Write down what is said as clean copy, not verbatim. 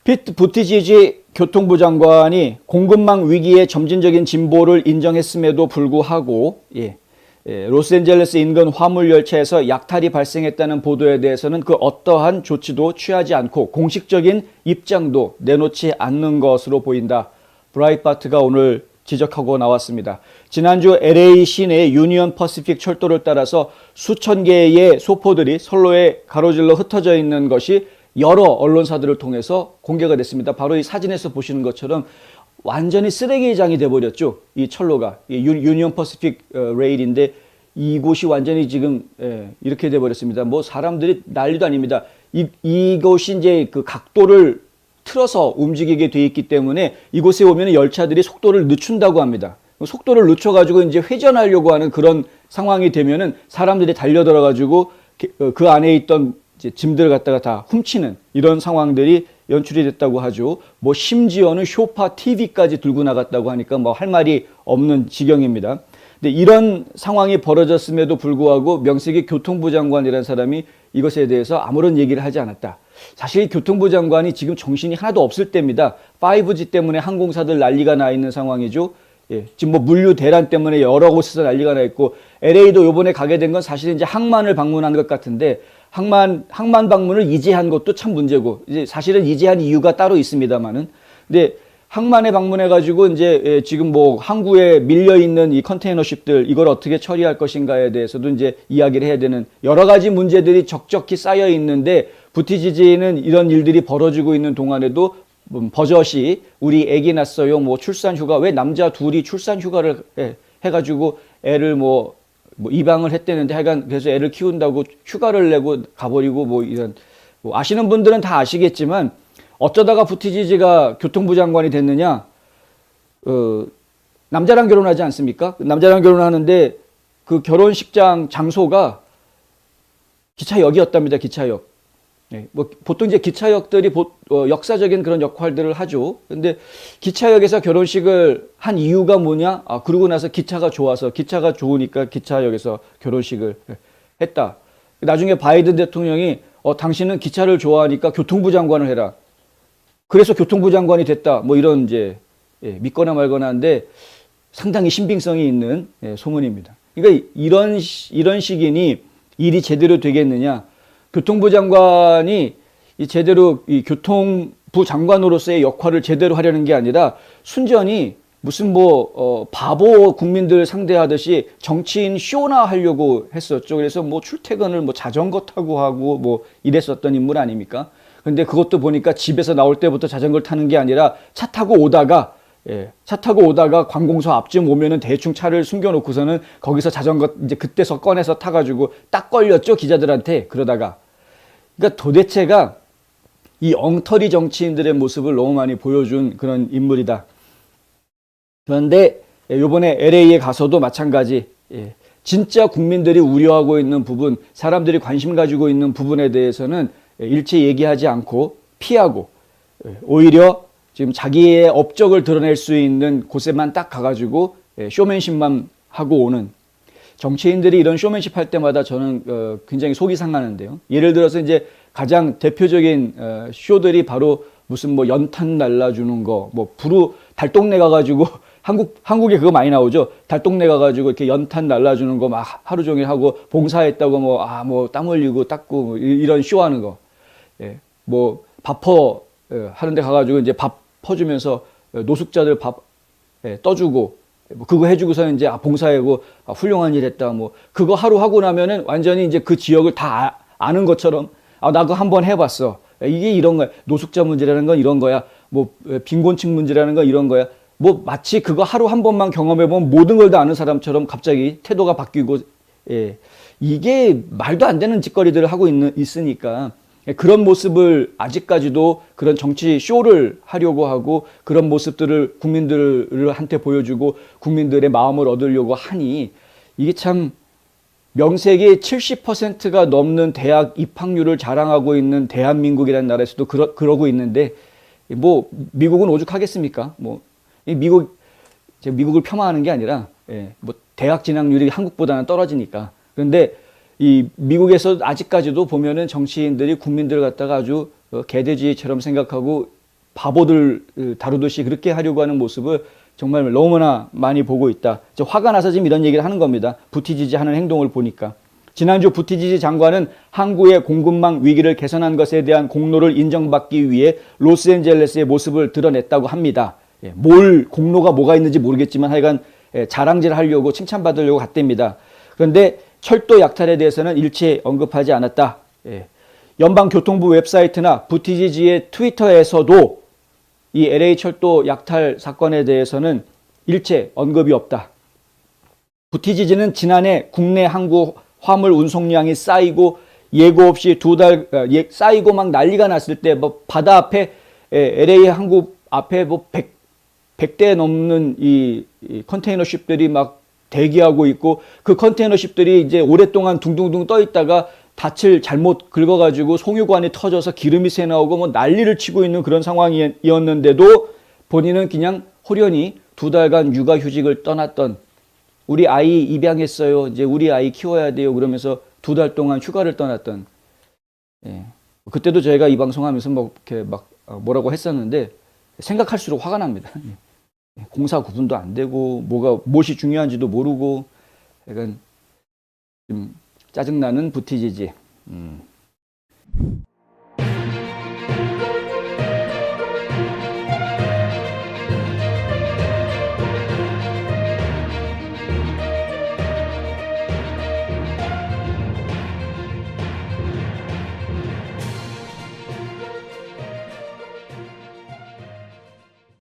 피트 부티지지 교통부 장관이 공급망 위기의 점진적인 진보를 인정했음에도 불구하고 로스앤젤레스 인근 화물열차에서 약탈이 발생했다는 보도에 대해서는 그 어떠한 조치도 취하지 않고 공식적인 입장도 내놓지 않는 것으로 보인다. 브라이트바트가 오늘 지적하고 나왔습니다. 지난주 LA 시내 유니언 퍼시픽 철도를 따라서 수천 개의 소포들이 선로에 가로질러 흩어져 있는 것이 여러 언론사들을 통해서 공개가 됐습니다. 바로 이 사진에서 보시는 것처럼 완전히 쓰레기장이 돼버렸죠. 이 철로가 유니언 퍼시픽 레일인데 이곳이 완전히 지금 이렇게 돼버렸습니다. 뭐 사람들이 난리도 아닙니다. 이곳이 이제 그 각도를 틀어서 움직이게 돼 있기 때문에 이곳에 오면 열차들이 속도를 늦춘다고 합니다. 속도를 늦춰가지고 이제 회전하려고 하는 그런 상황이 되면은 사람들이 달려들어가지고 그 안에 있던 이제 짐들을 갖다가 다 훔치는 이런 상황들이 연출이 됐다고 하죠. 뭐 심지어는 쇼파 TV까지 들고 나갔다고 하니까 뭐 할 말이 없는 지경입니다. 근데 이런 상황이 벌어졌음에도 불구하고 명색이 교통부 장관이라는 사람이 이것에 대해서 아무런 얘기를 하지 않았다. 사실 교통부 장관이 지금 정신이 하나도 없을 때입니다. 5G 때문에 항공사들 난리가 나 있는 상황이죠. 지금 뭐 물류 대란 때문에 여러 곳에서 난리가 나 있고 LA도 요번에 가게 된 건 사실 이제 항만을 방문한 것 같은데 항만 방문을 이제한 것도 참 문제고 이제 사실은 이제한 이유가 따로 있습니다만은 근데 항만에 방문해가지고 이제 지금 뭐 항구에 밀려 있는 이 컨테이너십들 이걸 어떻게 처리할 것인가에 대해서도 이제 이야기를 해야 되는 여러 가지 문제들이 적적히 쌓여 있는데 부티지지는 이런 일들이 벌어지고 있는 동안에도 버젓이 우리 애기 낳았어요 뭐 출산 휴가 왜 남자 둘이 출산 휴가를 해가지고 애를 뭐 입양을 했대는데 하여간 그래서 애를 키운다고 휴가를 내고 가버리고 뭐 이런 뭐 아시는 분들은 다 아시겠지만 어쩌다가 부티지지가 교통부 장관이 됐느냐? 남자랑 결혼하지 않습니까? 남자랑 결혼하는데 그 결혼식장 장소가 기차역이었답니다. 기차역. 뭐 보통 이제 기차역들이 역사적인 그런 역할들을 하죠. 근데 기차역에서 결혼식을 한 이유가 뭐냐? 그러고 나서 기차가 좋아서 기차가 좋으니까 기차역에서 결혼식을 했다. 나중에 바이든 대통령이 당신은 기차를 좋아하니까 교통부 장관을 해라. 그래서 교통부 장관이 됐다. 뭐 이런 이제 믿거나 말거나 한데 상당히 신빙성이 있는 소문입니다. 그러니까 이런 식이니 일이 제대로 되겠느냐? 교통부 장관이 제대로 이 교통부 장관으로서의 역할을 제대로 하려는 게 아니라 순전히 무슨 뭐 바보 국민들 상대하듯이 정치인 쇼나 하려고 했었죠. 그래서 뭐 출퇴근을 뭐 자전거 타고 하고 뭐 이랬었던 인물 아닙니까? 근데 그것도 보니까 집에서 나올 때부터 자전거를 타는 게 아니라 차 타고 오다가 관공서 앞쯤 오면은 대충 차를 숨겨놓고서는 거기서 자전거 이제 그때서 꺼내서 타가지고 딱 걸렸죠 기자들한테. 그러다가 그러니까 도대체가 이 엉터리 정치인들의 모습을 너무 많이 보여준 그런 인물이다. 그런데 요번에 LA에 가서도 마찬가지 진짜 국민들이 우려하고 있는 부분, 사람들이 관심 가지고 있는 부분에 대해서는 일체 얘기하지 않고 피하고 오히려 지금 자기의 업적을 드러낼 수 있는 곳에만 딱 가가지고 쇼맨십만 하고 오는 정치인들이 이런 쇼맨십 할 때마다 저는 굉장히 속이 상하는데요. 예를 들어서 이제 가장 대표적인 쇼들이 바로 무슨 뭐 연탄 날라주는 거, 뭐 달동네 가가지고 한국에 그거 많이 나오죠. 달동네 가가지고 이렇게 연탄 날라주는 거 막 하루 종일 하고 봉사했다고 뭐 땀 흘리고 닦고 뭐 이런 쇼하는 거. 뭐 밥퍼 하는데 가가지고 이제 밥 퍼주면서 노숙자들 밥 떠주고 뭐 그거 해주고서는 이제 봉사하고 훌륭한 일 했다 뭐 그거 하루 하고 나면은 완전히 이제 그 지역을 다 아는 것처럼 나 그거 한번 해봤어. 이게 이런 거야. 노숙자 문제라는 건 이런 거야. 뭐 빈곤층 문제라는 건 이런 거야. 뭐 마치 그거 하루 한 번만 경험해보면 모든 걸 다 아는 사람처럼 갑자기 태도가 바뀌고 이게 말도 안 되는 짓거리들을 하고 있으니까 그런 모습을 아직까지도 그런 정치 쇼를 하려고 하고 그런 모습들을 국민들한테 보여주고 국민들의 마음을 얻으려고 하니 이게 참 명색이 70%가 넘는 대학 입학률을 자랑하고 있는 대한민국이라는 나라에서도 그러고 있는데 뭐 미국은 오죽하겠습니까? 뭐 미국을 폄하하는 게 아니라 뭐 대학 진학률이 한국보다는 떨어지니까. 그런데 이 미국에서 아직까지도 보면은 정치인들이 국민들을 갖다가 아주 개돼지처럼 생각하고 바보들 다루듯이 그렇게 하려고 하는 모습을 정말 너무나 많이 보고 있다. 화가 나서 지금 이런 얘기를 하는 겁니다. 부티지지 하는 행동을 보니까. 지난주 부티지지 장관은 항구의 공급망 위기를 개선한 것에 대한 공로를 인정받기 위해 로스앤젤레스의 모습을 드러냈다고 합니다. 뭘 공로가 뭐가 있는지 모르겠지만 하여간 자랑질 하려고 칭찬받으려고 갔답니다. 그런데 철도 약탈에 대해서는 일체 언급하지 않았다. 연방교통부 웹사이트나 부티지지의 트위터에서도 이 LA 철도 약탈 사건에 대해서는 일체 언급이 없다. 부티지지는 지난해 국내 항구 화물 운송량이 쌓이고 예고 없이 쌓이고 막 난리가 났을 때 뭐 바다 앞에 LA 항구 앞에 뭐 100대 넘는 이 컨테이너십들이 막 대기하고 있고 그 컨테이너십들이 이제 오랫동안 둥둥둥 떠 있다가 닻을 잘못 긁어가지고 송유관이 터져서 기름이 새 나오고 뭐 난리를 치고 있는 그런 상황이었는데도 본인은 그냥 호련히 2달간 육아휴직을 떠났던 우리 아이 입양했어요. 이제 우리 아이 키워야 돼요. 그러면서 2달 동안 휴가를 떠났던. 그때도 저희가 이 방송하면서 뭐 이렇게 막 뭐라고 했었는데 생각할수록 화가 납니다. 공사 구분도 안 되고 무엇이 중요한지도 모르고 약간 좀 짜증나는 부티지지.